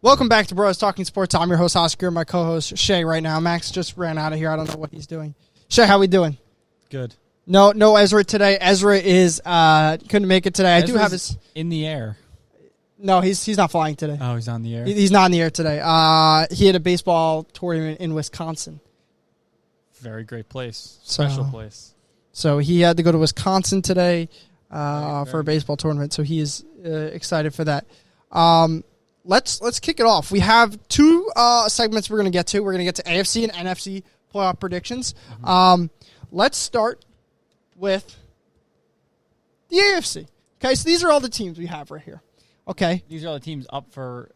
Welcome back to Bros Talking Sports. I'm your host, Oscar, my co-host, Shay, right now. Max just ran out of here. I don't know what he's doing. Shay, how we doing? Good. No Ezra today. Ezra is couldn't make it today. I do have his in the air. No, he's not flying today. Oh, he's on the air. He's not in the air today. He had a baseball tournament in Wisconsin. Very great place. So- Special place. So he had to go to Wisconsin today for a baseball tournament. So he is excited for that. Let's kick it off. We have two segments we're going to get to. We're going to get to AFC and NFC playoff predictions. Let's start with the AFC. Okay, so these are all the teams we have right here. Okay. These are all the teams up for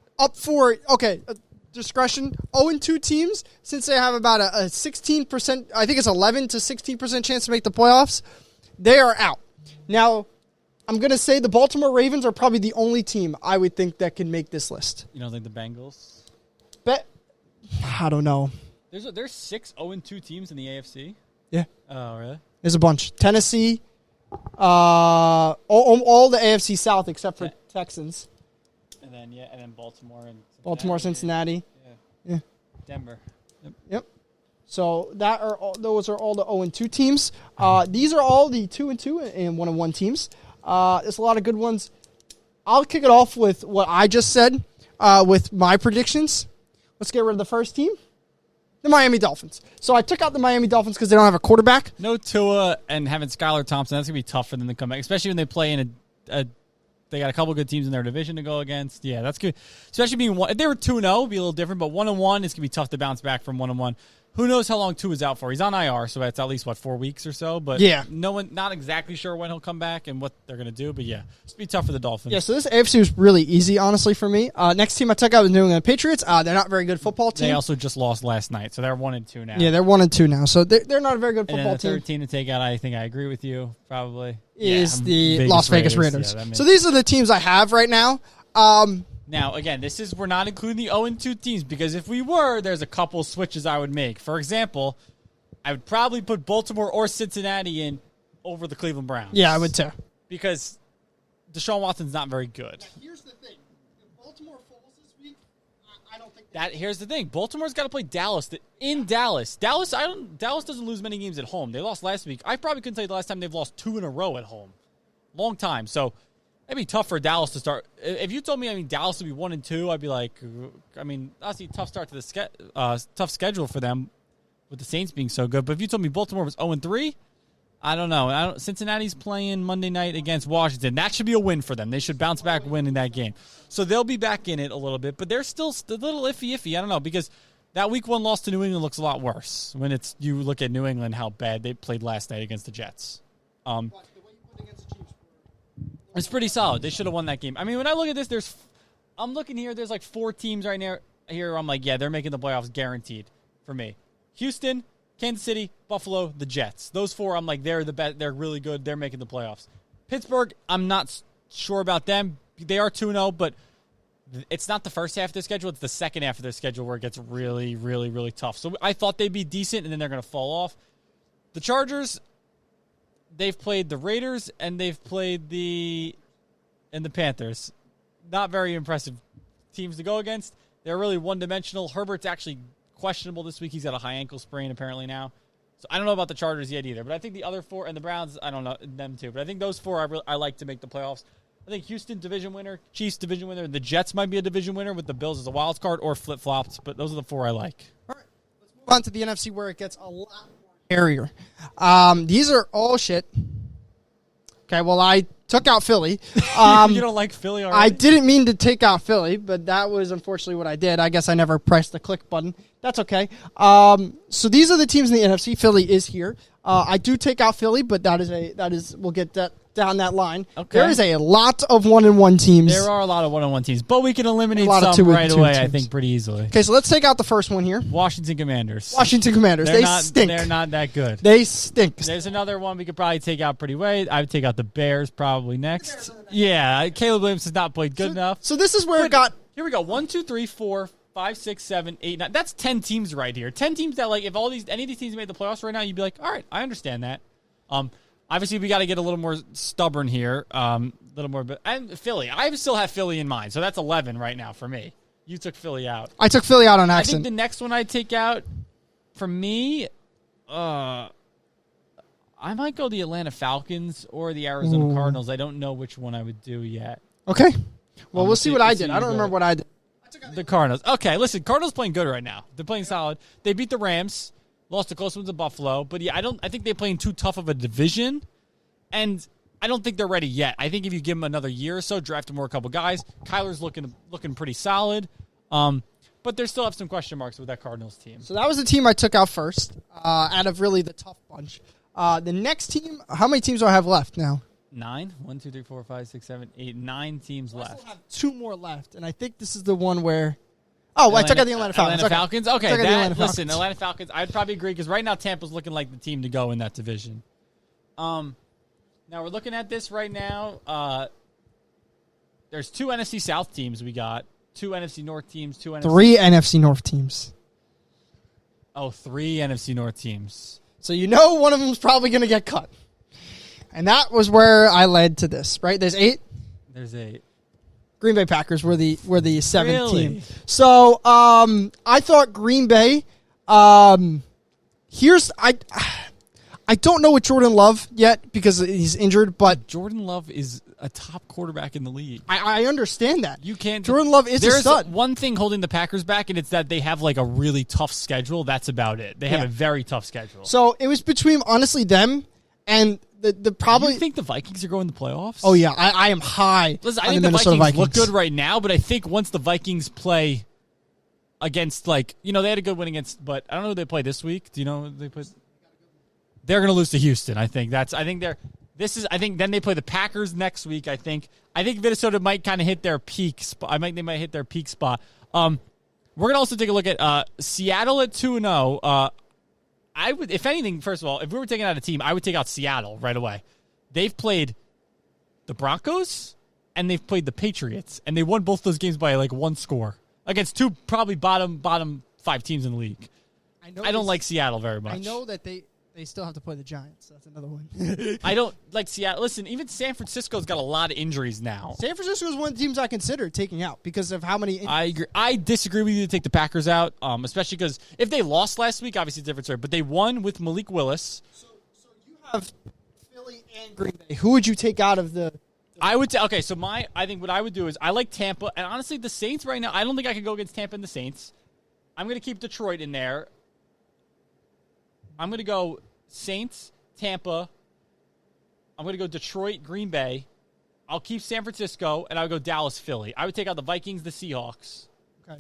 discretion. 0-2 teams, since they have about a 16%, I think it's 11 to 16% chance to make the playoffs, they are out. Now, I'm going to say the Baltimore Ravens are probably the only team I would think that can make this list. You don't think the Bengals? I don't know. There's 6 0-2 teams in the AFC? Yeah. Oh, really? There's a bunch. Tennessee, all the AFC South except for Texans. And then Baltimore and Cincinnati. Yeah. Denver. Yep. So those are all the 0-2 teams. These are all the 2-2 and 1-1 teams. There's a lot of good ones. I'll kick it off with what I just said with my predictions. Let's get rid of the first team, the Miami Dolphins. So I took out the Miami Dolphins because they don't have a quarterback. No Tua and having Skylar Thompson, that's going to be tough for them to come back, especially when they play in they got a couple good teams in their division to go against. Yeah, that's good. Especially being if they were 2-0, it'd be a little different, but 1-1, it's going to be tough to bounce back from 1-1. Who knows how long Tua is out for? He's on IR, so that's at least, 4 weeks or so. But yeah, not exactly sure when he'll come back and what they're going to do. But yeah, it's going to be tough for the Dolphins. Yeah, so this AFC was really easy, honestly, for me. Next team I took out was New England Patriots. They're not a very good football team. They also just lost last night, so they're 1-2 now. Yeah, they're 1-2 now, so they're not a very good football and then the team. third team to take out, I think I agree with you, probably. Is the Las Vegas Raiders. Yeah, so these are the teams I have right now. Now, again, we're not including the 0-2 teams, because if we were, there's a couple switches I would make. For example, I would probably put Baltimore or Cincinnati in over the Cleveland Browns. Yeah, I would too. Because Deshaun Watson's not very good. Here's the thing. If Baltimore falls this week, I don't think Here's the thing. Baltimore's got to play Dallas in Dallas. Dallas doesn't lose many games at home. They lost last week. I probably couldn't tell you the last time they've lost 2 in a row at home. Long time. So it'd be tough for Dallas to start. If you told me, Dallas would be 1-2, I'd be like, obviously tough start to the tough schedule for them with the Saints being so good. But if you told me Baltimore was 0-3, I don't know. Cincinnati's playing Monday night against Washington. That should be a win for them. They should bounce back, win in that game. So they'll be back in it a little bit, but they're still a little iffy. I don't know, because that Week 1 loss to New England looks a lot worse when you look at New England, how bad they played last night against the Jets. It's pretty solid. They should have won that game. When I look at this, I'm looking here. There's like 4 teams right now. Here, I'm like, yeah, they're making the playoffs guaranteed for me. Houston, Kansas City, Buffalo, the Jets. Those 4, I'm like, they're the best. They're really good. They're making the playoffs. Pittsburgh, I'm not sure about them. They are 2-0, but it's not the first half of their schedule. It's the second half of their schedule where it gets really, really, really tough. So I thought they'd be decent, and then they're going to fall off. The Chargers, they've played the Raiders, and they've played the Panthers. Not very impressive teams to go against. They're really one-dimensional. Herbert's actually questionable this week. He's got a high ankle sprain apparently now. So I don't know about the Chargers yet either. But I think the other 4, and the Browns, I don't know them too. But I think those 4 I like to make the playoffs. I think Houston, division winner. Chiefs, division winner. The Jets might be a division winner with the Bills as a wild card, or flip-flops. But those are the 4 I like. All right, let's move on to the NFC where it gets a lot more hairier. These are all shit. Okay, well, I took out Philly. You don't like Philly already? I didn't mean to take out Philly, but that was unfortunately what I did. I guess I never pressed the click button. That's okay. So these are the teams in the NFC. Philly is here. I do take out Philly, but that is we'll get that down that line. Okay. There is a lot of 1-1 teams. There are a lot of 1-1 teams, but we can eliminate lot of some 2-2 right away, teams. I think, pretty easily. Okay, so let's take out the first one here. Washington Commanders. Washington Commanders. They stink. They're not that good. They stink. There's another one we could probably take out pretty way. I would take out the Bears probably next. Yeah, Caleb Williams has not played good enough. So this is where it got... Here we go. 1, 2, 3, 4, 5, 6, 7, 8, 9. That's 10 teams right here. 10 teams that, like, if any of these teams made the playoffs right now, you'd be like, all right, I understand that. Obviously, we got to get a little more stubborn here. And Philly. I still have Philly in mind, so that's 11 right now for me. You took Philly out. I took Philly out on I think accident. the next one I take out, for me, I might go the Atlanta Falcons or the Arizona Cardinals. I don't know which one I would do yet. Okay. Well, we'll see what I let's did. see I don't you remember go. what I did. The Cardinals. Okay, listen, Cardinals playing good right now. They're playing solid. They beat the Rams, lost a close one to Buffalo. But yeah, I think they're playing too tough of a division, and I don't think they're ready yet. I think if you give them another year or so, draft them more a couple guys. Kyler's looking pretty solid. But they still have some question marks with that Cardinals team. So that was the team I took out first, out of really the tough bunch. The next team, how many teams do I have left now? 9? 1, 2, 3, 4, 5, 6, 7, 8, 9 teams I left. still have 2 more left, and I think this is the one where... Oh, I took out the Atlanta Falcons. Atlanta Falcons? Okay, Took out the Atlanta listen, Falcons. Atlanta Falcons, I'd probably agree because right now Tampa's looking like the team to go in that division. Now we're looking at this right now. There's 2 NFC South teams we got. 2 NFC North teams, 2 NFC... 3 NFC North teams. Oh, 3 NFC North teams. So you know one of them's probably going to get cut. And that was where I led to this, right? There's 8. There's 8. Green Bay Packers were the 7th Really? team. So I thought Green Bay. Here's I don't know with Jordan Love yet because he's injured, but Jordan Love is a top quarterback in the league. I understand that. You can't. Jordan Love is a There's stud. one thing holding the Packers back, and it's that they have like a really tough schedule. That's about it. They have Yeah. a very tough schedule. So it was between honestly them and the probably. You think the Vikings are going to the playoffs? Oh yeah, I am high. Listen, I on think the the Minnesota Vikings look good right now, but I think once the Vikings play against, like, they had a good win against, but I don't know who they play this week. Do you know who they play? They're going to lose to Houston. I think then they play the Packers next week. I think Minnesota might kind of hit their peak spot. They might hit their peak spot. We're going to also take a look at Seattle at 2-0. I would, if anything, first of all, if we were taking out a team, I would take out Seattle right away. They've played the Broncos and they've played the Patriots, and they won both those games by like 1 score against 2 probably bottom 5 teams in the league. I don't like Seattle very much. I know that they still have to play the Giants. That's another one. I don't like Seattle. Listen, even San Francisco's got a lot of injuries now. San Francisco is one of the teams I consider taking out because of how many. I agree. I disagree with you to take the Packers out, especially because if they lost last week, obviously it's a different story. But they won with Malik Willis. So you have Philly and Green Bay. Who would you take out of the? I would okay. So I think what I would do is I like Tampa, and honestly, the Saints right now. I don't think I could go against Tampa and the Saints. I'm going to keep Detroit in there. I'm going to go Saints, Tampa. I'm going to go Detroit, Green Bay. I'll keep San Francisco, and I would go Dallas, Philly. I would take out the Vikings, the Seahawks. Okay.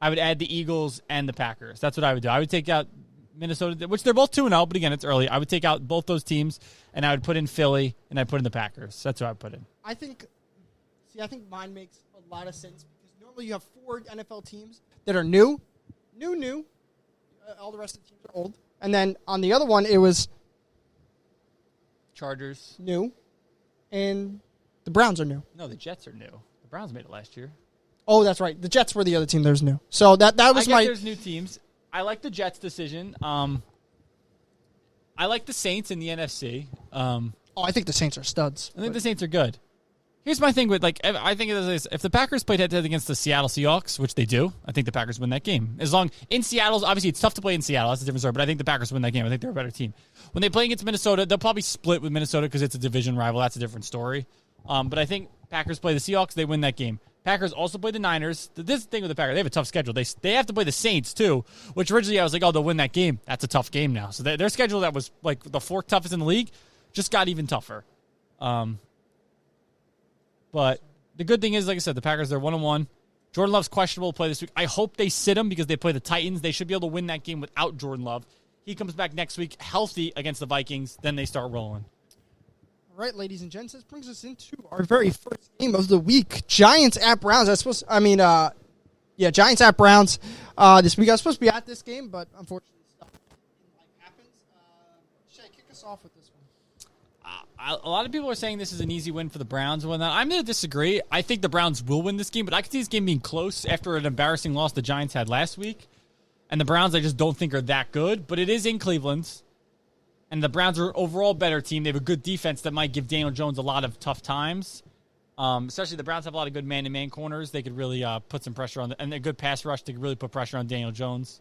I would add the Eagles and the Packers. That's what I would do. I would take out Minnesota, which they're both 2-0, but again, it's early. I would take out both those teams, and I would put in Philly, and I'd put in the Packers. That's what I would put in. I think mine makes a lot of sense because normally you have 4 NFL teams that are new. All the rest of the teams are old. And then on the other one, it was Chargers. new, and the Browns are new. No, the Jets are new. The Browns made it last year. Oh, that's right. The Jets were the other team that was new. So that was I my. there's new teams. I like the Jets decision. I like the Saints in the NFC. I think the Saints are studs. I think the Saints are good. Here's my thing with, like, I think it is, if the Packers played head-to-head against the Seattle Seahawks, which they do, I think the Packers win that game. In Seattle, obviously it's tough to play in Seattle. That's a different story, but I think the Packers win that game. I think they're a better team. When they play against Minnesota, they'll probably split with Minnesota because it's a division rival. That's a different story. But I think Packers play the Seahawks, they win that game. Packers also play the Niners. This thing with the Packers, they have a tough schedule. They have to play the Saints, too, which originally I was like, oh, they'll win that game. That's a tough game now. So their schedule that was like the 4th toughest in the league just got even tougher. But the good thing is, like I said, the Packers, they're 1-1. Jordan Love's questionable to play this week. I hope they sit him because they play the Titans. They should be able to win that game without Jordan Love. He comes back next week healthy against the Vikings. Then they start rolling. All right, ladies and gents, this brings us into our very first game of the week. Giants at Browns. Giants at Browns this week. I was supposed to be at this game, but unfortunately stuff in life happens. Shay, kick us off with this one. A lot of people are saying this is an easy win for the Browns and whatnot. I'm going to disagree. I think the Browns will win this game, but I could see this game being close after an embarrassing loss the Giants had last week. And the Browns, I just don't think are that good, but it is in Cleveland. And the Browns are an overall better team. They have a good defense that might give Daniel Jones a lot of tough times. Especially the Browns have a lot of good man-to-man corners. They could really put some pressure on and a good pass rush. They could really put pressure on Daniel Jones.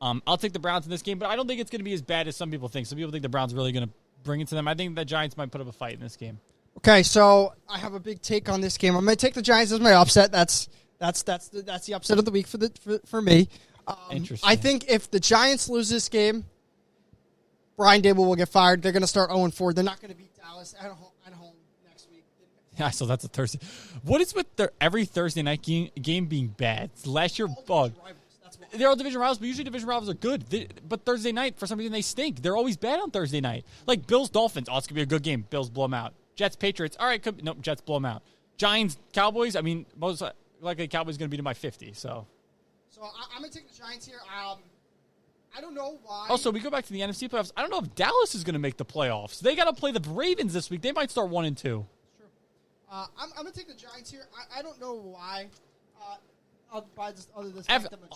I'll take the Browns in this game, but I don't think it's going to be as bad as some people think. Some people think the Browns are really going to bring it to them. I think the Giants might put up a fight in this game. Okay, so I have a big take on this game. I'm going to take the Giants as my upset. That's the upset of the week for me. Interesting. I think if the Giants lose this game, Brian Dable will get fired. They're going to start 0-4. They're not going to beat Dallas at home next week. Yeah, so that's a Thursday. What is with every Thursday night game being bad? Last year, they're all division rivals, but usually division rivals are good. But Thursday night, for some reason, they stink. They're always bad on Thursday night. Like Bills-Dolphins, it's going to be a good game. Bills blow them out. Jets-Patriots, all right, nope, Jets blow them out. Giants-Cowboys, I mean, most likely Cowboys going to beat them by 50, so. So I'm going to take the Giants here. I don't know why. Also, we go back to the NFC playoffs. I don't know if Dallas is going to make the playoffs. They got to play the Ravens this week. They might start 1-2. It's true. I'm going to take the Giants here. I don't know why.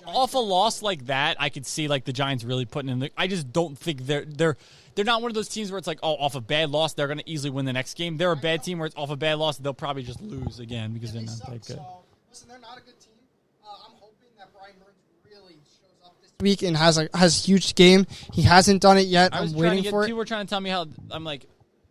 Off a loss like that, I could see like the Giants really putting in. I just don't think they're not one of those teams where it's like, oh, off a bad loss, they're going to easily win the next game. They're a bad team where it's off a bad loss, they'll probably just lose again because they're not that good. So, listen, they're not a good team. I'm hoping that Brian Burns really shows up this week and has a huge game. He hasn't done it yet. I'm waiting for it. People were trying to tell me how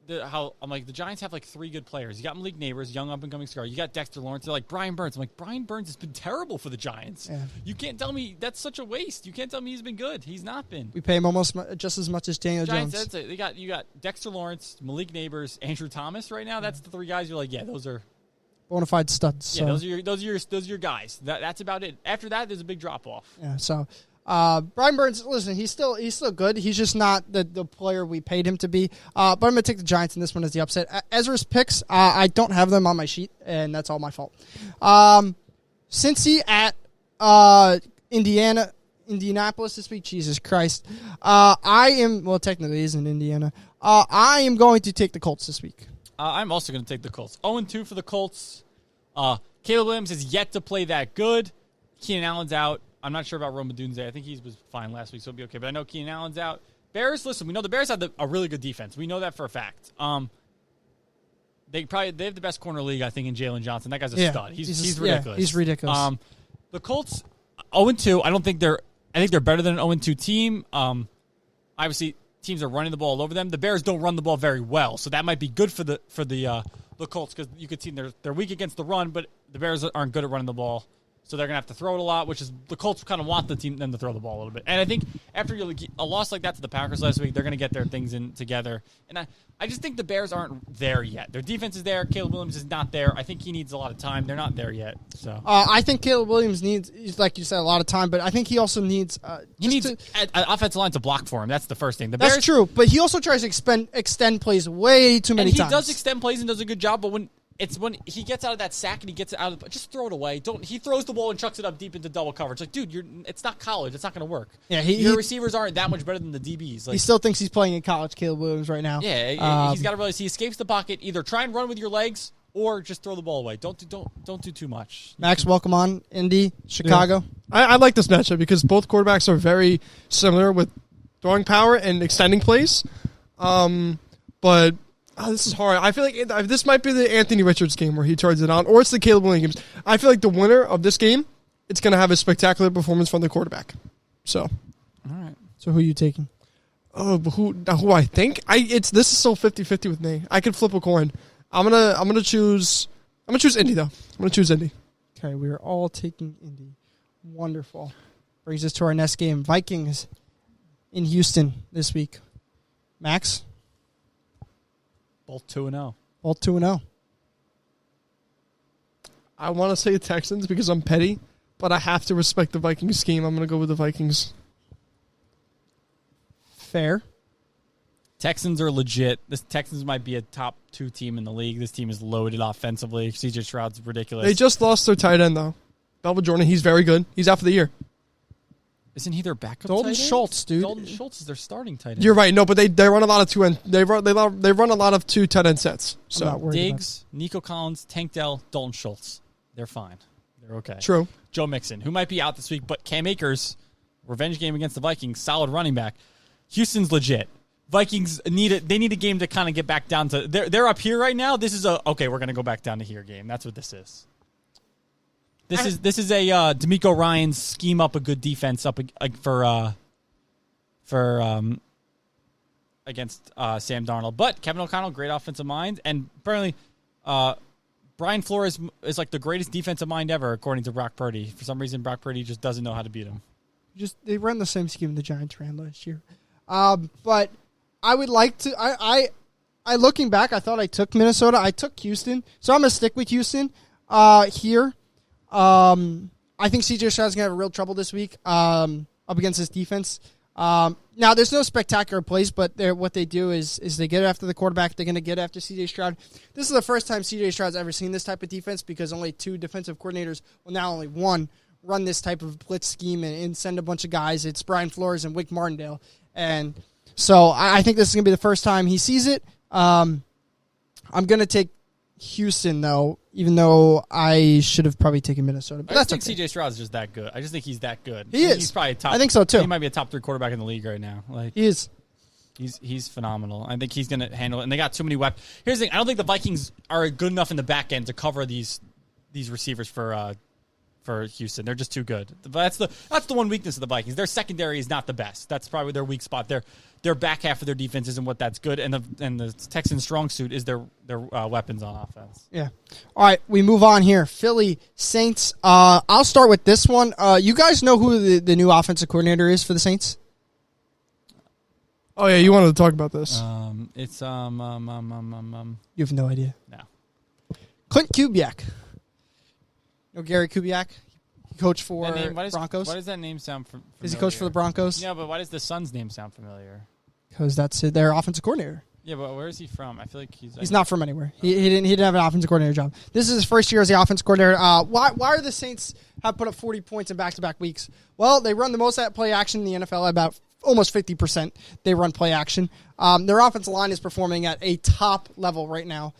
the Giants have like 3 good players. You got Malik Neighbors, young up and coming star. You got Dexter Lawrence. They're like Brian Burns. I'm like, Brian Burns has been terrible for the Giants. Yeah. You can't tell me that's such a waste. You can't tell me he's been good. He's not been. We pay him almost just as much as Daniel Jones. That's it. You got Dexter Lawrence, Malik Neighbors, Andrew Thomas right now. That's the 3 guys you're like, yeah, those are bona fide studs. Yeah, so. those are your guys. That's about it. After that, there's a big drop off. Yeah. So. Brian Burns, listen, he's still good. He's just not the player we paid him to be. But I'm going to take the Giants in this one as the upset. Ezra's picks, I don't have them on my sheet, and that's all my fault. Cincy at Indianapolis this week. Jesus Christ. Technically it is in Indiana. I am going to take the Colts this week. I'm also going to take the Colts. 0-2 for the Colts. Caleb Williams is yet to play that good. Keenan Allen's out. I'm not sure about Rome Odunze. I think he was fine last week, so it'll be okay. But I know Keenan Allen's out. Bears, listen, we know the Bears have a really good defense. We know that for a fact. They have the best corner league, I think, in Jalen Johnson. That guy's a stud. He's ridiculous. Yeah, he's ridiculous. The Colts, 0-2. I think they're better than an 0-2 team. Obviously, teams are running the ball all over them. The Bears don't run the ball very well, so that might be good for the Colts because you could see they're weak against the run, but the Bears aren't good at running the ball. So they're going to have to throw it a lot, which is the Colts kind of want them to throw the ball a little bit. And I think after a loss like that to the Packers last week, they're going to get their things in together. And I just think the Bears aren't there yet. Their defense is there. Caleb Williams is not there. I think he needs a lot of time. They're not there yet. So I think Caleb Williams needs, like you said, a lot of time. But I think he also needs an offensive line to block for him. That's the first thing. That's true. But he also tries to extend plays way too many times. He does extend plays and does a good job. But when he gets out of that sack and he gets it out of just throw it away. He throws the ball and chucks it up deep into double coverage. Like, dude, it's not college. It's not going to work. Yeah, your receivers aren't that much better than the DBs. Like, he still thinks he's playing in college, Caleb Williams, right now. Yeah, he's got to realize he escapes the pocket. Either try and run with your legs or just throw the ball away. Don't do too much. Max, welcome on Indy, Chicago. Yeah. I like this matchup because both quarterbacks are very similar with throwing power and extending plays. But this is hard. I feel like this might be the Anthony Richards game where he turns it on, or it's the Caleb Williams games. I feel like the winner of this game, it's going to have a spectacular performance from the quarterback. So, all right. So who are you taking? Oh, who I think? This is so 50-50 with me. I could flip a coin. I'm gonna choose Indy though. I'm gonna choose Indy. Okay, we are all taking Indy. Wonderful. Brings us to our next game. Vikings in Houston this week. Max? Both 2-0. Both 2-0. I want to say Texans because I'm petty, but I have to respect the Vikings scheme. I'm going to go with the Vikings. Fair. Texans are legit. This Texans might be a top 2 team in the league. This team is loaded offensively. CJ Stroud's ridiculous. They just lost their tight end, though. Melvin Jordan, he's very good. He's out for the year. Isn't he their backup Dalton tight end? Schultz, dude. Dalton Schultz is their starting tight end. You're right. No, but they run a lot of 2 end. They run a lot of 2 tight end sets. So Diggs, Nico Collins, Tank Dell, Dalton Schultz. They're fine. They're okay. True. Joe Mixon, who might be out this week, but Cam Akers, revenge game against the Vikings, solid running back. Houston's legit. Vikings need a game to kind of get back down to. They're up here right now. This is okay. We're gonna go back down to here game. That's what this is. This is a D'Amico Ryan's scheme up a good defense up for against Sam Darnold. But Kevin O'Connell, great offensive mind, and apparently Brian Flores is like the greatest defensive mind ever, according to Brock Purdy. For some reason, Brock Purdy just doesn't know how to beat him. They run the same scheme the Giants ran last year. But I would like to. I looking back, I thought I took Minnesota. I took Houston, so I'm gonna stick with Houston here. I think CJ Stroud's gonna have real trouble this week up against this defense. Now there's no spectacular plays, but what they do is they get after the quarterback. They're gonna get after CJ Stroud. This is the first time CJ Stroud's ever seen this type of defense because only 2 defensive coordinators, well now only 1, run this type of blitz scheme and send a bunch of guys. It's Brian Flores and Wick Martindale, and so I think this is gonna be the first time he sees it. I'm gonna take Houston though, even though I should have probably taken Minnesota. But I that's think okay. CJ Stroud is just that good. I just think he's that good. He is. He's probably top. I think so too. He might be a top 3 quarterback in the league right now. Like He is. he's phenomenal. I think he's going to handle it. And they got too many weapons. Here's the thing: I don't think the Vikings are good enough in the back end to cover these receivers for Houston. They're just too good. But that's the one weakness of the Vikings. Their secondary is not the best. That's probably their weak spot. Their back half of their defense isn't what that's good, and the Texans' strong suit is their weapons on offense. Yeah. All right, we move on here. Philly Saints. I'll start with this one. You guys know who the new offensive coordinator is for the Saints? Oh yeah, you wanted to talk about this. It's You have no idea. no. Clint Kubiak. You know Gary Kubiak? He coached for That name, Broncos. Why does that name sound familiar? Is he coached for the Broncos? Yeah, but why does the Suns' name sound familiar? Because that's their offensive coordinator. Yeah, but where is he from? I feel like He's not from anywhere. He didn't have an offensive coordinator job. This is his first year as the offensive coordinator. Why are the Saints have put up 40 points in back-to-back weeks? Well, they run the most play action in the NFL, about almost 50%. They run play action. Their offensive line is performing at a top level right now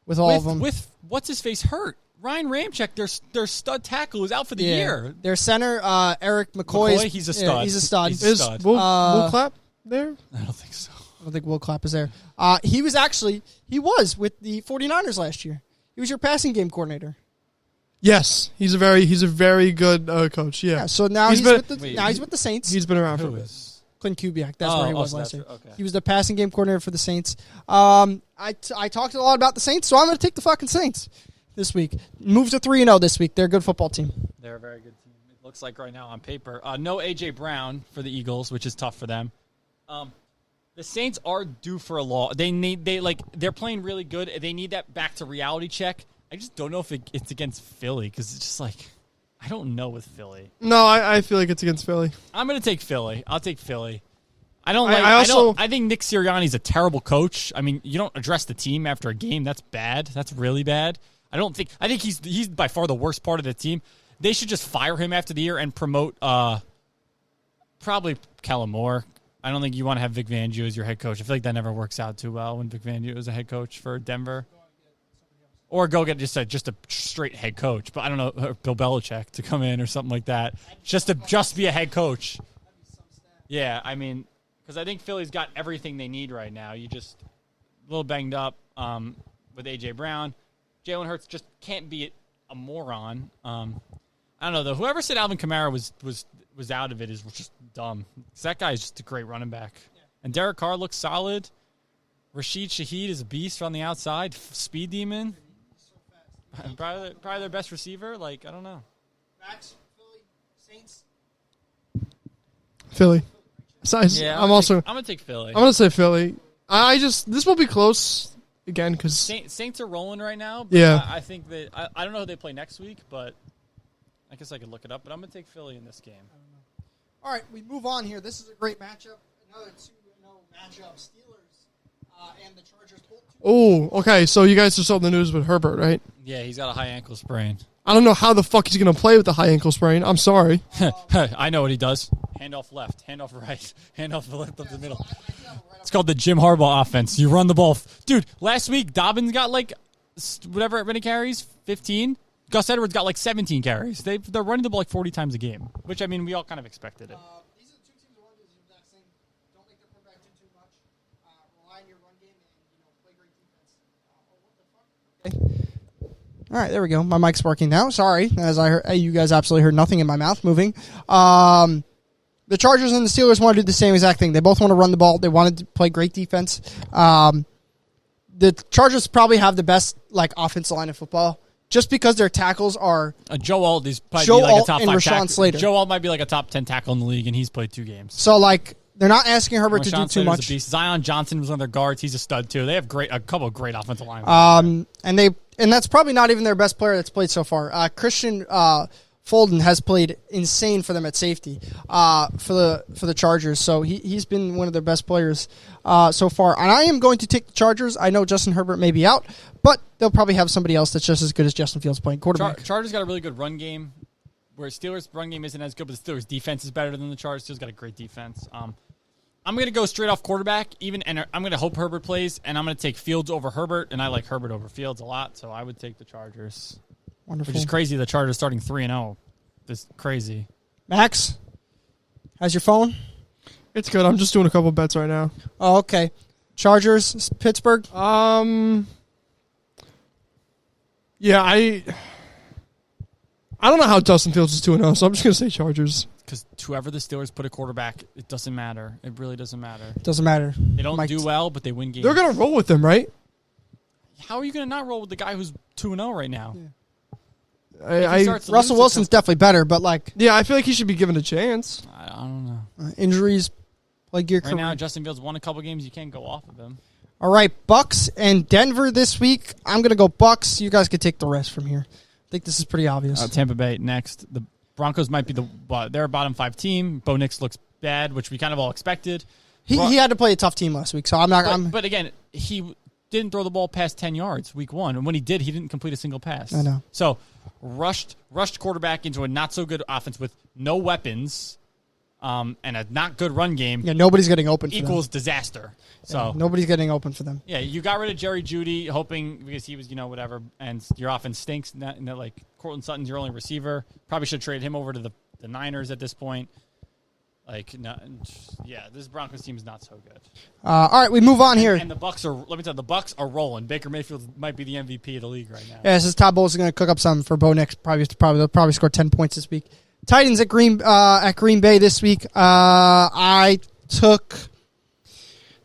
with all of them. With what's his face hurt? Ryan Ramczyk, their stud tackle, was out for the year. Their center, Eric McCoy. He's a stud. He's a stud. He's a stud. Is Will Clapp there? I don't think so. I don't think Will Clapp is there. He was with the 49ers last year. He was your passing game coordinator. Yes, he's a very good coach. Yeah. Yeah, so now he's with the Saints. He's been around for a Who bit. is? Clint Kubiak. That's where he was so last year. okay. He was the passing game coordinator for the Saints. I talked a lot about the Saints, so I'm going to take the fucking Saints this week. Move to 3-0 this week. They're a good football team. They're a very good team. It looks like right now on paper. No A.J. Brown for the Eagles, which is tough for them. The Saints are due for a loss. They're playing really good. They need that back to reality check. I just don't know if it's against Philly because it's just like I don't know with Philly. No, I feel like it's against Philly. I'm going to take Philly. I'll take Philly. I think Nick Sirianni's a terrible coach. I mean, you don't address the team after a game. That's bad. That's really bad. I think he's by far the worst part of the team. They should just fire him after the year and promote probably Kellen Moore. I don't think you want to have Vic Fangio as your head coach. I feel like that never works out too well when Vic Fangio is a head coach for Denver. Or go get just a straight head coach. But I don't know, Bill Belichick to come in or something like that. Just be a head coach. Yeah, I mean, because I think Philly's got everything they need right now. You just a little banged up with A.J. Brown. Jalen Hurts just can't be a moron. I don't know, though. Whoever said Alvin Kamara was out of it is just dumb. 'Cause that guy is just a great running back. Yeah. And Derek Carr looks solid. Rashid Shaheed is a beast on the outside. Speed demon. So probably their best receiver. Like, I don't know. Max, Philly, Saints. Philly. Yeah, I'm going to take Philly. I'm going to say Philly. This will be close again because Saints are rolling right now. But yeah. I think that I don't know who they play next week, but I guess I could look it up. But I'm going to take Philly in this game. All right, we move on here. This is a great matchup. Another 2-0 matchup. Steelers and the Chargers. Oh, okay. So you guys just saw the news with Herbert, right? Yeah, he's got a high ankle sprain. I don't know how the fuck he's going to play with the high ankle sprain. I'm sorry. I know what he does. Hand off left, hand off right, hand off the left of the middle. It's called the Jim Harbaugh offense. You run the ball. Dude, last week, Dobbins got like, whatever many carries, 15. Gus Edwards got like 17 carries. They're running the ball like 40 times a game, which, I mean, we all kind of expected it. These are the two teams who want to do the exact same. Don't make their quarterback do too All right, there we go. My mic's working now. Sorry, as I heard, you guys absolutely heard nothing in my mouth moving. The Chargers and the Steelers want to do the same exact thing. They both want to run the ball. They wanted to play great defense. The Chargers probably have the best offensive line in football, just because their tackles are Joe Alt is probably Joe like Alt a top and 5 Rashawn tackle. Slater. Joe Alt might be like a top 10 tackle in the league, and he's played 2 games. so they're not asking Herbert to do Rashawn too Slater's much. a beast. Zion Johnson was one of their guards. He's a stud too. They have a couple of great offensive linemen. And that's probably not even their best player that's played so far. Christian Fulton has played insane for them at safety for the Chargers. So he's been one of their best players so far. And I am going to take the Chargers. I know Justin Herbert may be out, but they'll probably have somebody else that's just as good as Justin Fields playing quarterback. Chargers got a really good run game, where Steelers' run game isn't as good, but the Steelers' defense is better than the Chargers. Steelers got a great defense. I'm going to go straight off quarterback, and I'm going to hope Herbert plays, and I'm going to take Fields over Herbert, and I like Herbert over Fields a lot, so I would take the Chargers. Wonderful. Which is crazy. The Chargers starting 3-0. It's crazy. Max, how's your phone? It's good. I'm just doing a couple bets right now. Oh, okay. Chargers, Pittsburgh. Yeah, I don't know how Justin Fields is 2-0, so I'm just gonna say Chargers. Because whoever the Steelers put a quarterback, it doesn't matter. It really doesn't matter. Doesn't matter. They don't do well, but they win games. They're gonna roll with them, right? How are you going to not roll with the guy who's 2-0 right now? Russell Wilson's definitely better, but I feel like he should be given a chance. I don't know. Injuries plague your Right career. now, Justin Fields won a couple games. You can't go off of him. All right, Bucks and Denver this week. I'm going to go Bucks. You guys can take the rest from here. I think this is pretty obvious. Tampa Bay next. The Broncos might be they're a bottom 5 team. Bo Nix looks bad, which we kind of all expected. He had to play a tough team last week, so I'm not. But again, he didn't throw the ball past 10 yards week 1, and when he did, he didn't complete a single pass. I know. So rushed quarterback into a not so good offense with no weapons, and a not good run game. Yeah, nobody's getting open for equals them. disaster. So Nobody's getting open for them. yeah, you got rid of Jerry Jeudy, hoping because he was whatever, and your offense stinks. Like Cortland Sutton's your only receiver. Probably should trade him over to the Niners at this point. This Broncos team is not so good. All right, we move on here. And the Bucks are. Let me tell you, the Bucks are rolling. Baker Mayfield might be the MVP of the league right now. Yeah, this is Todd Bowles going to cook up something for Bo Nix. They'll probably score 10 points this week. Titans at Green Bay this week. I took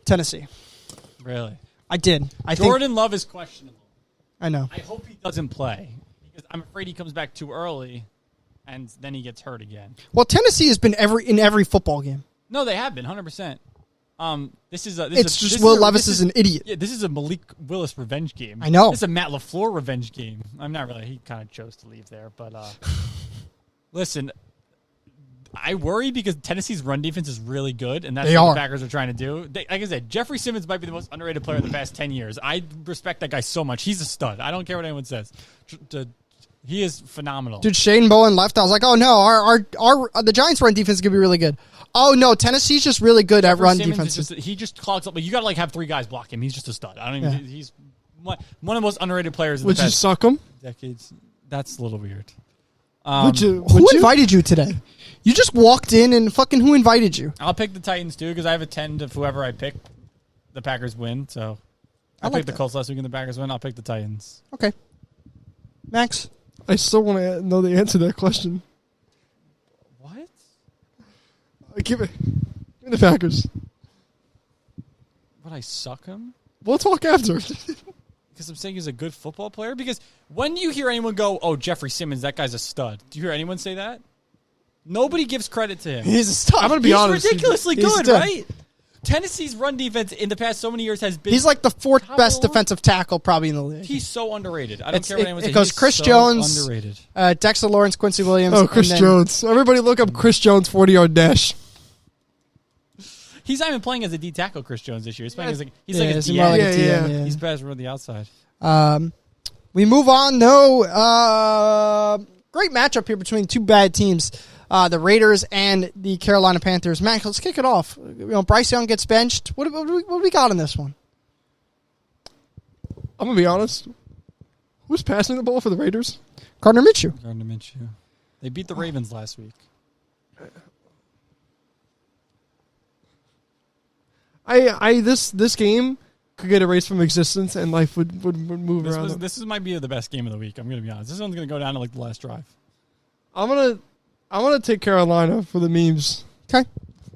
Tennessee. Really? I did. Jordan Love is questionable. I know. I hope he doesn't play because I'm afraid he comes back too early, and then he gets hurt again. Well, Tennessee has been in every football game. No, they have been 100%. Will Levis is an idiot. Yeah, this is a Malik Willis revenge game. I know. This is a Matt LaFleur revenge game. I'm not really. He kind of chose to leave there, but listen, I worry because Tennessee's run defense is really good, and that's what the Packers are trying to do. Like I said, Jeffrey Simmons might be the most underrated player in the past 10 years. I respect that guy so much. He's a stud. I don't care what anyone says. He is phenomenal. Dude, Shane Bowen left. I was like, oh no, the Giants' run defense is gonna be really good. Oh no, Tennessee's just really good at run defense. He just clogs up. But you got to have 3 guys block him. He's just a stud. I don't even. Yeah. He's one of the most underrated players in the past Would you suck him? decades. That's a little weird. Who invited you today? You just walked in and fucking who invited you? I'll pick the Titans too because I have a 10 to whoever I pick, the Packers win. So I picked the Colts last week and the Packers win. I'll pick the Titans. Okay. Max? I still want to know the answer to that question. What? Give me the Packers. Would I suck him? We'll talk after. Because I'm saying he's a good football player? Because when do you hear anyone go, oh, Jeffrey Simmons, that guy's a stud? Do you hear anyone say that? Nobody gives credit to him. He's a stud. I'm going to be honest. He's ridiculously good, right? Tennessee's run defense in the past so many years has been... He's like the 4th best defensive tackle probably in the league. He's so underrated. I don't care what anyone says. It goes Chris Jones, underrated. Dexter Lawrence, Quincy Williams. Oh, Chris Jones. Everybody look up Chris Jones 40-yard dash. He's not even playing as a D tackle, Chris Jones, this year. He's playing as like a DN. DN. He's better on the outside. We move on, though. Great matchup here between 2 bad teams, the Raiders and the Carolina Panthers. Max, let's kick it off. Bryce Young gets benched. What do we got in this one? I'm going to be honest. Who's passing the ball for the Raiders? Gardner Minshew. They beat the Ravens last week. This game could get erased from existence and life would move around. Them. This might be the best game of the week. I'm going to be honest. This one's going to go down to like the last drive. I'm gonna take Carolina for the memes. Okay.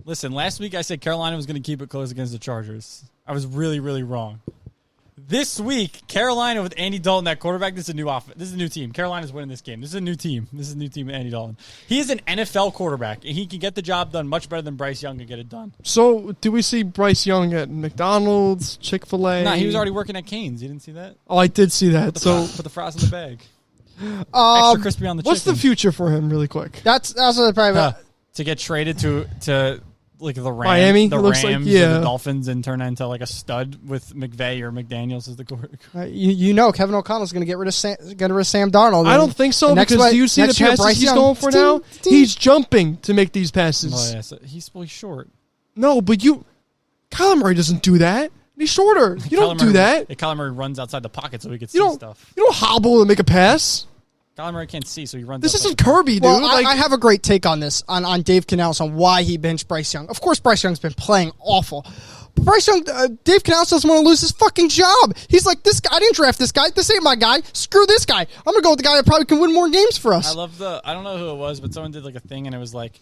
Listen, last week I said Carolina was going to keep it close against the Chargers. I was really, really wrong. This week, Carolina with Andy Dalton at quarterback. This is a new offense. This is a new team. Carolina's winning this game. This is a new team. This is a new team with Andy Dalton. He is an NFL quarterback, and he can get the job done much better than Bryce Young can get it done. So, do we see Bryce Young at McDonald's, Chick-fil-A? Nah, he was already working at Cane's. You didn't see that? Oh, I did see that. So, Put the fries in the bag. Extra crispy on the what's chicken. the future for him, really quick? That's what probably. To get traded to like the Rams, Miami, the it looks Rams, like, or yeah. the Dolphins, and turn into like a stud with McVay or McDaniels as the quarterback. You know Kevin O'Connell's going to get rid of Sam Darnold. I don't think so And because do you see the next year, passes Bryce he's Young. going for now? He's jumping to make these passes. Oh yeah, so he's short. No, but Kyler Murray doesn't do that. He's shorter. You don't do that. Kyler Murray runs outside the pocket so he can see You don't. stuff. You don't hobble to make a pass. Kyler Murray can't see, so he runs. This outside isn't the pocket. Kirby, dude. Well, Like, I have a great take on this, on Dave Canales, on why he benched Bryce Young. Of course, Bryce Young's been playing awful. But Bryce Young, Dave Canales doesn't want to lose his fucking job. He's like, this guy, I didn't draft this guy. This ain't my guy. Screw this guy. I'm going to go with the guy that probably can win more games for us. I love I don't know who it was, but someone did like a thing, and it was like,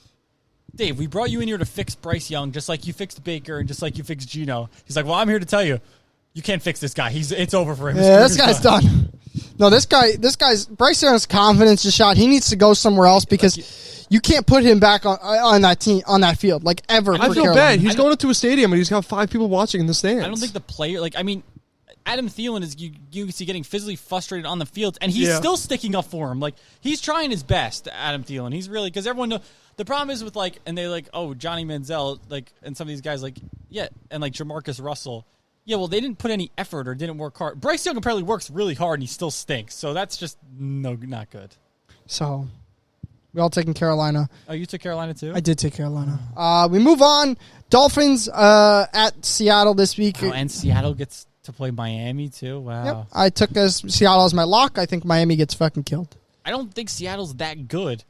Dave, we brought you in here to fix Bryce Young, just like you fixed Baker and just like you fixed Geno. He's like, well, I'm here to tell you, you can't fix this guy. It's over for him. Yeah, this guy's done. No, this guy's Bryce Young's confidence is shot. He needs to go somewhere else because you can't put him back on that team, on that field, like ever. I for feel Carolina. bad. He's going into a stadium and he's got 5 people watching in the stands. I don't think the player, Adam Thielen is you can see getting physically frustrated on the field, and he's still sticking up for him. Like, he's trying his best, Adam Thielen. He's really, because everyone knows, the problem is with, and they Johnny Manziel, and some of these guys, and Jamarcus Russell. Yeah, well, they didn't put any effort or didn't work hard. Bryce Young apparently works really hard, and he still stinks. So that's just not good. So, we all taking Carolina. Oh, you took Carolina too? I did take Carolina. We move on. Dolphins at Seattle this week. Oh, and Seattle gets to play Miami too? Wow. Yep. I took Seattle as my lock. I think Miami gets fucking killed. I don't think Seattle's that good.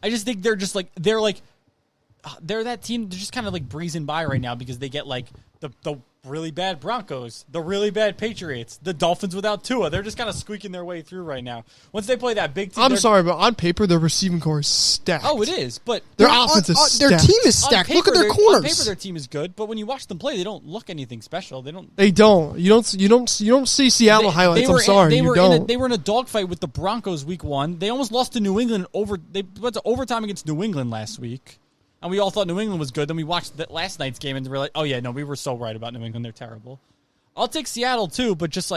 I just think they're just they're that team. They're just kind of breezing by right now because they get the really bad Broncos, the really bad Patriots, the Dolphins without Tua. They're just kind of squeaking their way through right now. Once they play that big team, I'm sorry, but on paper, their receiving core is stacked. Oh, it is, but their offense is stacked. Their team is stacked. Look at their corners. On paper, their team is good, but when you watch them play, they don't look anything special. They don't. You don't see Seattle highlights. I'm sorry, you don't. They were in a dogfight with the Broncos week 1. They almost lost to New England They went to overtime against New England last week. And we all thought New England was good. Then we watched last night's game and we were like, oh, yeah, no, we were so right about New England. They're terrible. I'll take Seattle, too, but just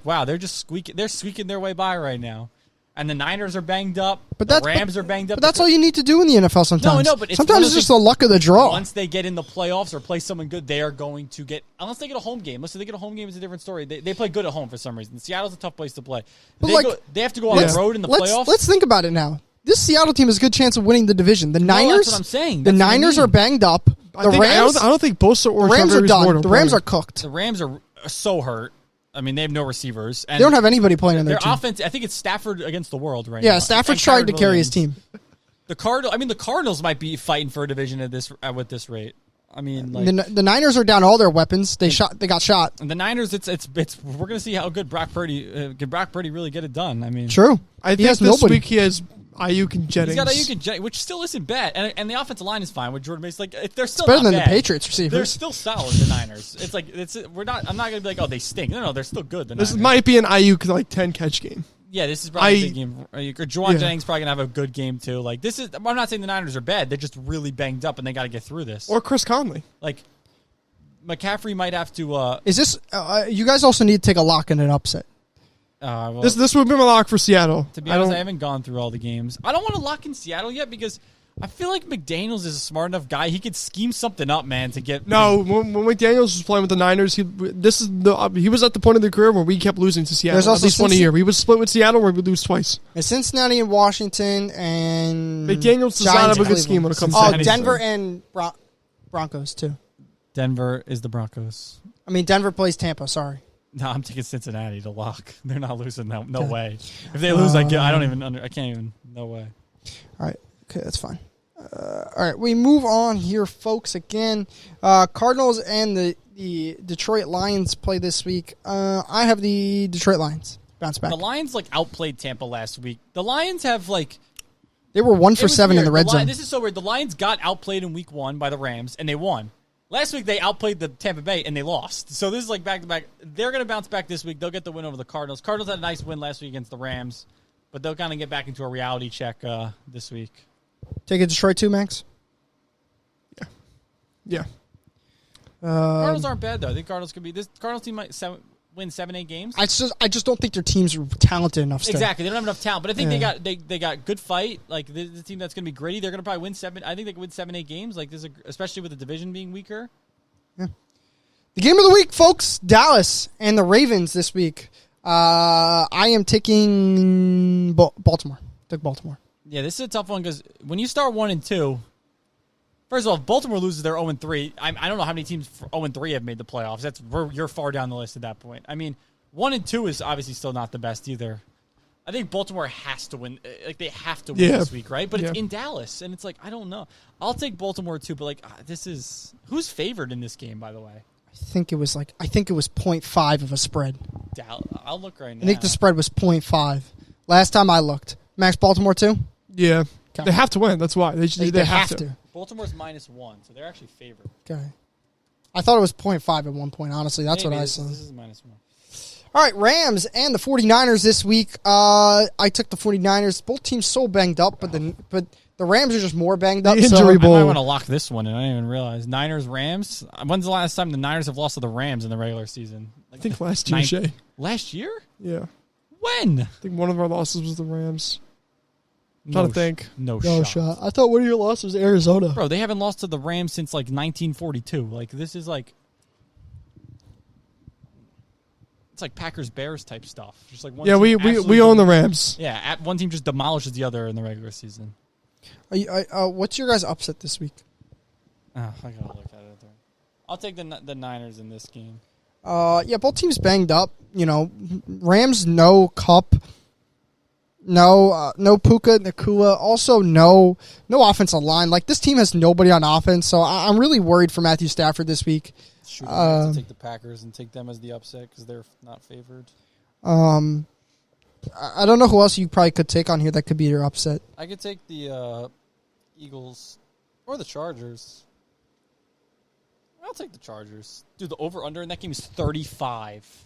wow, they're just squeaking their way by right now. And the Niners are banged up. The Rams are banged up. But that's all you need to do in the NFL sometimes. No, I know, but sometimes it's just the luck of the draw. Once they get in the playoffs or play someone good, they are going to get, unless they get a home game. Unless they get a home game, it's a different story. They play good at home for some reason. Seattle's a tough place to play. They have to go on the road in the playoffs. Let's think about it now. This Seattle team has a good chance of winning the division. The Niners, that's what I'm saying. The Niners are banged up. The Rams, I don't think Bosa or the Rams Trevor are done. Lawrence The Rams are cooked. The Rams are so hurt. I mean, they have no receivers. And they don't have anybody playing in their team. Offense, I think it's Stafford against the world right now. Yeah, Stafford's trying to carry his team. The Cardinals might be fighting for a division with this rate. I mean, the Niners are down all their weapons. They got shot. And the Niners, we're gonna see how good Brock Purdy can Brock Purdy really get it done. I mean, true. I think this week he has Ayuk and Jennings. He's got Ayuk and Jennings, which still isn't bad, and the offensive line is fine with Jordan Mason. They're still better than bad. the Patriots receivers. They're still solid. The Niners. I'm not gonna be like, oh, they stink. No, they're still good. This might be an Ayuk 10 catch game. Yeah, this is probably a big game. Or Juwan Jennings probably gonna have a good game too. I'm not saying the Niners are bad. They're just really banged up, and they got to get through this. Or Chris Conley. McCaffrey might have to. Is this? You guys also need to take a lock in an upset. This would be my lock for Seattle. To be honest, I haven't gone through all the games. I don't want to lock in Seattle yet because I feel like McDaniels is a smart enough guy. He could scheme something up, man, to get. No, when McDaniels was playing with the Niners, he was at the point of the career where we kept losing to Seattle. At least one a year. We would split with Seattle where we would lose twice. And Cincinnati and Washington and McDaniels does not have a good scheme when it comes to Denver and Broncos too. Denver is the Broncos. I mean, Denver plays Tampa. Sorry. No, I'm taking Cincinnati to lock. They're not losing. No way. If they lose, I can't even. No way. All right. Okay, that's fine. All right, we move on here, folks. Again, Cardinals and the Detroit Lions play this week. I have the Detroit Lions bounce back. The Lions outplayed Tampa last week. The Lions have They were 1 for 7 in the red zone. This is so weird. The Lions got outplayed in week 1 by the Rams, and they won. Last week, they outplayed the Tampa Bay, and they lost. So this is back-to-back. They're going to bounce back this week. They'll get the win over the Cardinals. Cardinals had a nice win last week against the Rams, but they'll kind of get back into a reality check this week. Take it Detroit too, Max? Yeah. Cardinals aren't bad, though. I think Cardinals could be – this Cardinals team might win 7-8 games. I just don't think their teams are talented enough still. Exactly. They don't have enough talent, but I think they got good fight. The team that's going to be gritty, they're going to probably win 7. I think they can win 7-8 games. Especially with the division being weaker. Yeah. The game of the week, folks. Dallas and the Ravens this week. I am taking Baltimore. Took Baltimore. Yeah, this is a tough one because when you start 1-2, first of all, if Baltimore loses their 0-3, I don't know how many teams 0-3 have made the playoffs. You're far down the list at that point. I mean, 1-2 is obviously still not the best either. I think Baltimore has to win. They have to win this week, right? But it's in Dallas, and it's I don't know. I'll take Baltimore too, but this is who's favored in this game, by the way. I think it was 0.5 of a spread. I'll look right now. I think the spread was 0.5 last time I looked. Max, Baltimore too. Yeah. Okay. They have to win. That's why. They have to. Baltimore's -1, so they're actually favored. Okay. I thought it was 0.5 at one point, honestly. That's Maybe what I saw. This is -1. All right, Rams and the 49ers this week. I took the 49ers. Both teams so banged up, but the Rams are just more banged up. The injury I bowl. might want to lock this one, and I didn't even realize. Niners-Rams? When's the last time the Niners have lost to the Rams in the regular season? I think last year, Shay. Last year? Yeah. When? I think one of our losses was the Rams. Trying to think. No No shot. I thought one of your losses was Arizona. Bro, they haven't lost to the Rams since 1942. This is it's Packers-Bears type stuff. Just one Yeah, team we absolutely own the Rams. Yeah, one team just demolishes the other in the regular season. What's your guys' upset this week? Oh, I gotta look at it there. I'll take the Niners in this game. Yeah, both teams banged up. Rams no Cup, no Puka Nakua. Also no offensive line. This team has nobody on offense, so I'm really worried for Matthew Stafford this week. Shoot, I have to take the Packers and take them as the upset because they're not favored. I don't know who else you probably could take on here that could be your upset. I could take the Eagles or the Chargers. I'll take the Chargers. Dude, the over-under in that game is 35.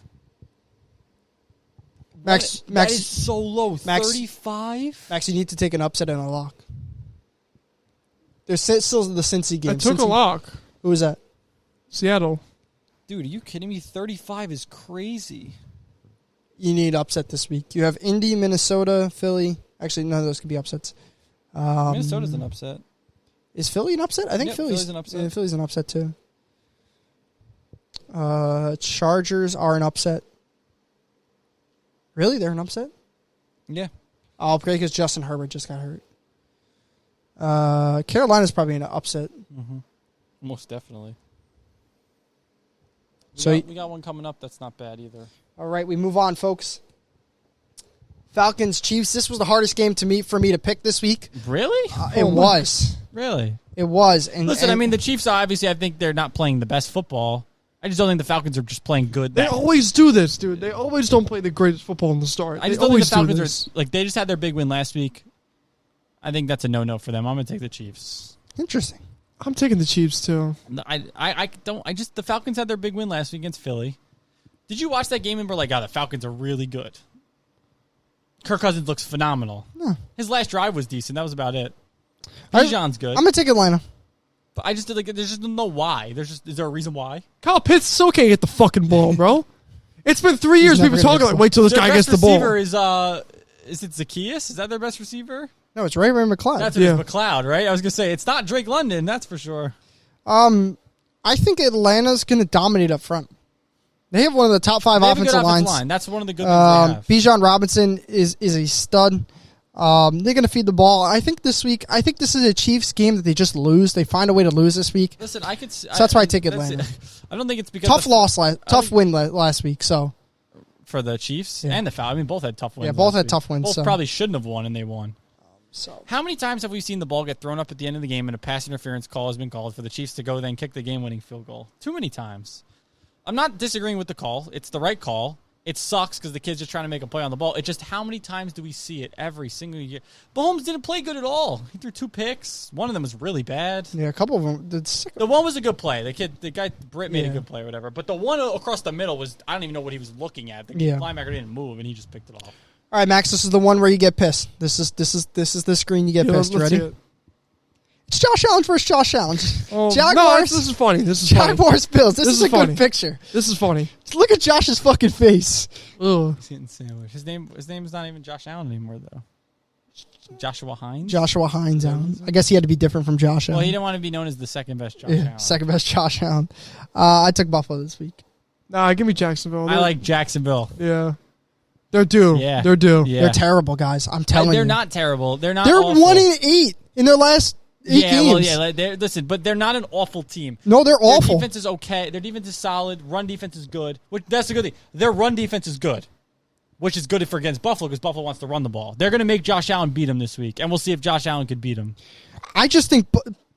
Max, that is so low. Max, 35? Max, you need to take an upset and a lock. There's still the Cincy game. I took a lock. Who was that? Seattle. Dude, are you kidding me? 35 is crazy. You need upset this week. You have Indy, Minnesota, Philly. Actually, none of those could be upsets. Minnesota's an upset. Is Philly an upset? I think Philly's an upset. Yeah, Philly's an upset too. Chargers are an upset. Really? They're an upset? Yeah. Oh, because Justin Herbert just got hurt. Carolina's probably an upset. Mm-hmm. Most definitely. We got one coming up that's not bad either. All right, we move on, folks. Falcons, Chiefs. This was the hardest game for me to pick this week. Really? It was. Really? It was. And listen, I mean, the Chiefs, obviously, I think they're not playing the best football. I just don't think the Falcons are just playing good. They always do this, dude. They always don't play the greatest football in the start. I just don't think the Falcons are they just had their big win last week. I think that's a no-no for them. I'm going to take the Chiefs. Interesting. I'm taking the Chiefs too. The Falcons had their big win last week against Philly. Did you watch that game and were like, the Falcons are really good? Kirk Cousins looks phenomenal. No. His last drive was decent. That was about it. Bijan's good. I'm going to take Atlanta. But I just there's just no why. Is there a reason why? Kyle Pitts still can't get the fucking ball, bro. It's been 3 years we've been talking wait till this guy gets the ball. Their best receiver is it Zacchaeus? Is that their best receiver? No, it's Ray McLeod. That's McLeod, right? I was going to say, it's not Drake London, that's for sure. I think Atlanta's going to dominate up front. They have one of the top 5 offensive lines. That's one of the good things they have. Bijan Robinson is a stud. They're going to feed the ball. I think this is a Chiefs game that they just lose. They find a way to lose this week. Listen, so that's why I take Atlanta. I don't think it's because tough win last week. So for the Chiefs and the Falcons, I mean, both had tough wins. Yeah, both had tough wins. Both probably shouldn't have won, and they won. So How many times have we seen the ball get thrown up at the end of the game and a pass interference call has been called for the Chiefs to go then kick the game-winning field goal? Too many times. I'm not disagreeing with the call. It's the right call. It sucks because the kid's just trying to make a play on the ball. It's just how many times do we see it every single year? Mahomes didn't play good at all. He threw 2 picks. One of them was really bad. yeah, a couple of them. The one was a good play. The guy Britt made Yeah. a good play or whatever. But the one across the middle was, I don't even know what he was looking at. The linebacker didn't move and he just picked it off. All right, Max. This is the one where you get pissed. This is the screen you get pissed. let's Ready? see it. It's Josh Allen versus Josh Allen. Oh, Jaguars. no, this is funny. This is funny. Jaguars Bills. This is a funny. good picture. This is funny. Look at Josh's fucking face. Ugh. He's getting sandwiched. His name is not even Josh Allen anymore though. Joshua Hines. Joshua Hines Allen. I guess he had to be different from Josh Allen. Well, he didn't want to be known as the second best Josh yeah, Allen. second best Josh Allen. I took Buffalo this week. Nah, give me Jacksonville. I like Jacksonville. Yeah. They're due. Yeah. They're due. Yeah. They're terrible, guys. I'm telling They're you. not terrible. They're not. They're awful. 1-8 in their last 8 games. Well, yeah. Listen, but they're not an awful team. No, they're awful. Their defense is okay. Their defense is solid. Run defense is good. That's a good thing. Their run defense is good, which is good for against Buffalo because Buffalo wants to run the ball. They're going to make Josh Allen beat him this week, and we'll see if Josh Allen could beat him. I just think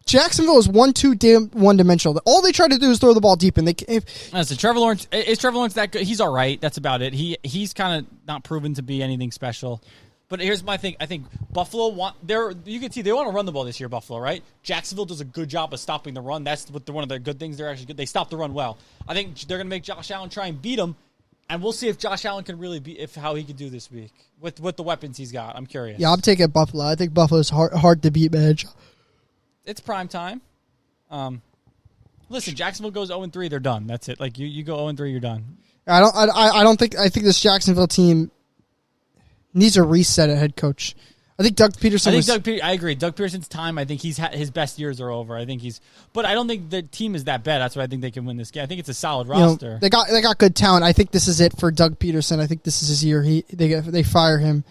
Jacksonville is one-dimensional. All they try to do is throw the ball deep, and Listen, Trevor Lawrence is Trevor Lawrence that good? He's all right. That's about it. He's kind of not proven to be anything special. But here's my thing. I think Buffalo you can see they want to run the ball this year, Buffalo, right? Jacksonville does a good job of stopping the run. That's one of their good things. They're actually good. They stop the run well. I think they're going to make Josh Allen try and beat him, and we'll see if Josh Allen can really how he can do this week with the weapons he's got. I'm curious. I'm taking Buffalo. I think Buffalo's hard to beat, man. It's prime time. Listen, Jacksonville goes 0-3, they're done. That's it. Like you go 0-3, you're done. I think this Jacksonville team needs a reset at head coach. I think Doug Peterson. I agree. Doug Peterson's time. I think his best years are over. But I don't think the team is that bad. That's why I think they can win this game. I think it's a solid roster. They got good talent. I think this is it for Doug Peterson. I think this is his year. They fire him.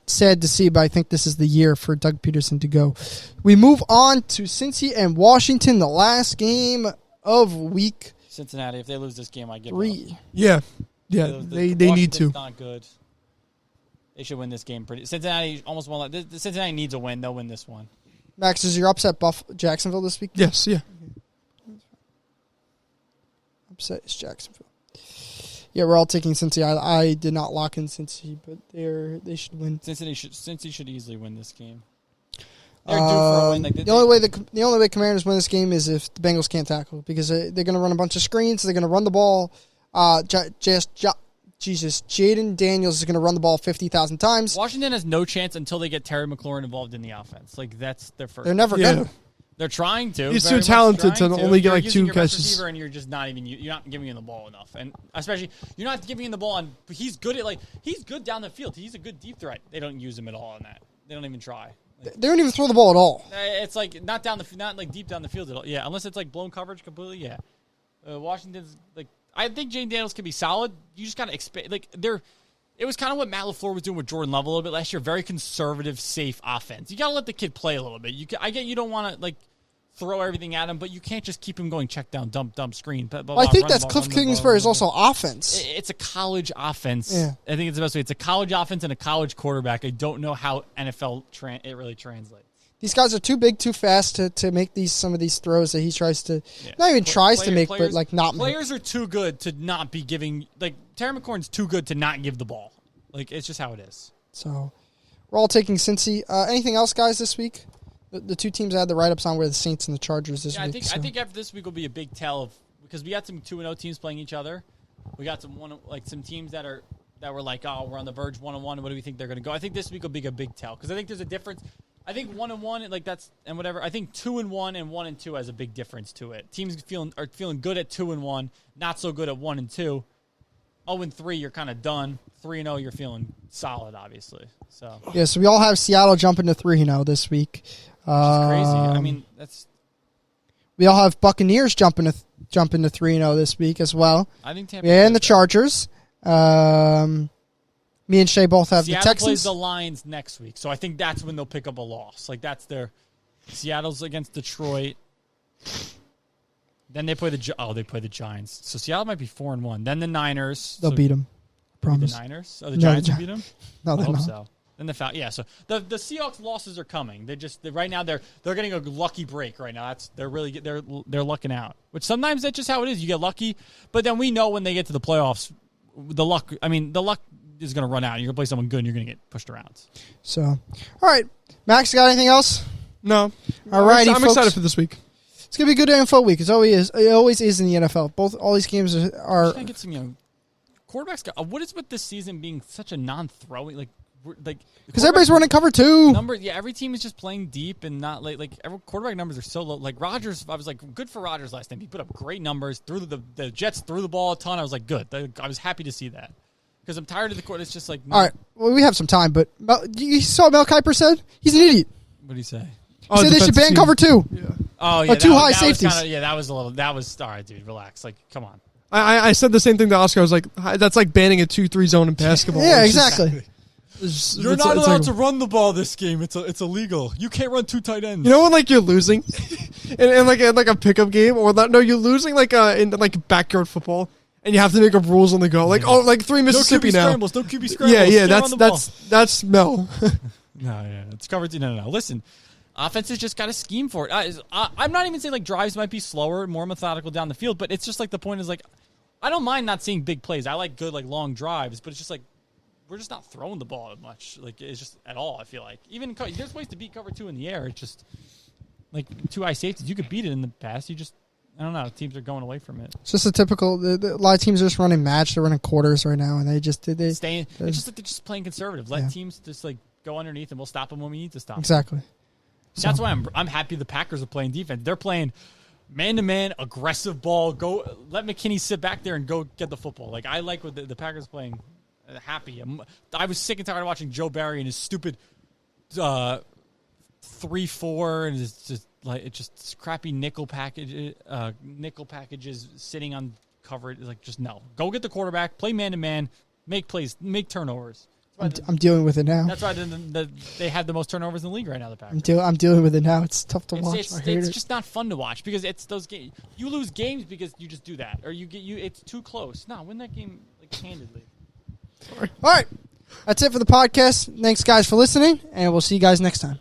Sad to see, but I think this is the year for Doug Peterson to go. We move on to Cincy and Washington, the last game of week Cincinnati, if they lose this game, I give 3. up. Yeah. Yeah. They need to. Washington's not good. They should win this game. Cincinnati almost won. Cincinnati needs a win. They'll win this one. Max, is your upset Jacksonville this week? Yes. Yeah. Upset is Jacksonville. Yeah, we're all taking Cincy. I did not lock in Cincy, but they should win. Cincy should easily win this game. They're due for a win. The only way Commanders win this game is if the Bengals can't tackle, because they're going to run a bunch of screens. They're going to run the ball. Jaden Daniels is going to run the ball 50,000 times. Washington has no chance until they get Terry McLaurin involved in the offense. Like that's their first. They're never going to. They're trying to. He's very too talented much trying to only get You're like using 2 your best catches. receiver and you're just not giving him the ball enough, and especially you're not giving him the ball on. He's good at he's good down the field. He's a good deep threat. They don't use him at all on that. They don't even try. They don't even throw the ball at all. It's like not deep down the field at all. Yeah, unless it's like blown coverage completely. Yeah, Washington's I think Jaden Daniels can be solid. You just gotta expect It was kind of what Matt LaFleur was doing with Jordan Love a little bit last year. Very conservative, safe offense. You got to let the kid play a little bit. I get you don't want to throw everything at him, but you can't just keep him going check down, dump, screen. I think that's Cliff Kingsbury's also offense. It's a college offense. Yeah. I think it's the best way. It's a college offense and a college quarterback. I don't know how NFL it really translates. These guys are too big, too fast to make some of these throws that he tries to not even tries to make, but not make. Players are too good to not be giving. Terry McLaurin's too good to not give the ball. It's just how it is. So we're all taking Cincy. Anything else, guys, this week? The two teams I had the write-ups on were the Saints and the Chargers this week. I think after this week will be a big tell because we got some 2-0 teams playing each other. We got some teams that were we're on the verge 1-1. What do we think they're going to go? I think this week will be a big tell because I think there's a difference. I think 1-1 that's and whatever. I think 2-1 and 1-2 has a big difference to it. Teams are feeling good at 2-1, not so good at 1-2. 0-3, you're kind of done. 3-0, you're feeling solid, obviously. So we all have Seattle jumping to 3-0 this week. Which is crazy. I mean, that's. We all have Buccaneers jumping to 3-0 this week as well. I think Tampa. Yeah, and the Chargers. Me and Shay both have Seattle the Texans. plays the Lions next week, so I think that's when they'll pick up a loss. That's their. Seattle's against Detroit. Then they play the Giants. So Seattle might be 4-1. Then the Niners. They'll beat them. Promise. The Niners? Oh, the Giants will beat them? No, I they're hope not. so. Then so the Seahawks losses are coming. Right now they're getting a lucky break right now. They're lucking out. Which sometimes that's just how it is. You get lucky, but then we know when they get to the playoffs, the luck is going to run out. You're going to play someone good and you're going to get pushed around. So, all right. Max, got anything else? No. All righty, I'm folks. excited for this week. It's going to be a good info week. It always is in the NFL. All these games are Trying to get some, quarterbacks. What is with this season being such a non-throwing, because everybody's running cover 2. Every team is just playing deep and not every quarterback numbers are so low. Like Rodgers, I was like, good for Rodgers last time. He put up great numbers. The Jets threw the ball a ton. I was like, good. I was happy to see that because I'm tired of the court. It's just like, all right. Well, we have some time, but you saw what Mel Kiper said? He's an idiot. What did he say? He said they should ban cover 2. Yeah. Oh yeah, too high safeties. That was all right, dude. Relax. Like, come on. I said the same thing to Oscar. I was like, that's like banning a 2-3 zone in basketball. Yeah, It's just- exactly. You're not allowed to run the ball this game. It's illegal. You can't run 2 tight ends. You know when like you're losing, in like a pickup game, or no, you're losing in like backyard football, and you have to make up rules on the go. Like 3 Mississippi now. No QB scrambles. Yeah, Can't run the ball. that's Mel. No, it's covered. No. Listen, offenses just got a scheme for it. I'm not even saying like drives might be slower, more methodical down the field, but it's just like the point is like, I don't mind not seeing big plays. I like good like long drives, but it's just like we're just not throwing the ball much. Like it's just at all. I feel like even there's ways to beat cover 2 in the air. It's just like 2 high safeties. You could beat it in the past. I don't know. Teams are going away from it. It's just a typical. A lot of teams are just running match. They're running quarters right now, and they just It's just like they're just playing conservative. Let teams just like go underneath, and we'll stop them when we need to stop them. Exactly. That's why I'm happy the Packers are playing defense. They're playing man-to-man, aggressive ball. Go let McKinney sit back there and go get the football. Like I like what the Packers playing. Happy. I was sick and tired of watching Joe Barry and his stupid 3-4 and it's just crappy nickel packages sitting on coverage. Like just no. Go get the quarterback. Play man-to-man. Make plays. Make turnovers. I'm dealing with it now. That's why they have the most turnovers in the league right now. The Packers. I'm dealing with it now. It's tough to watch. It's just not fun to watch because it's those games. You lose games because you just do that, or it's too close. No, win that game like handedly. All right. That's it for the podcast. Thanks, guys, for listening, and we'll see you guys next time.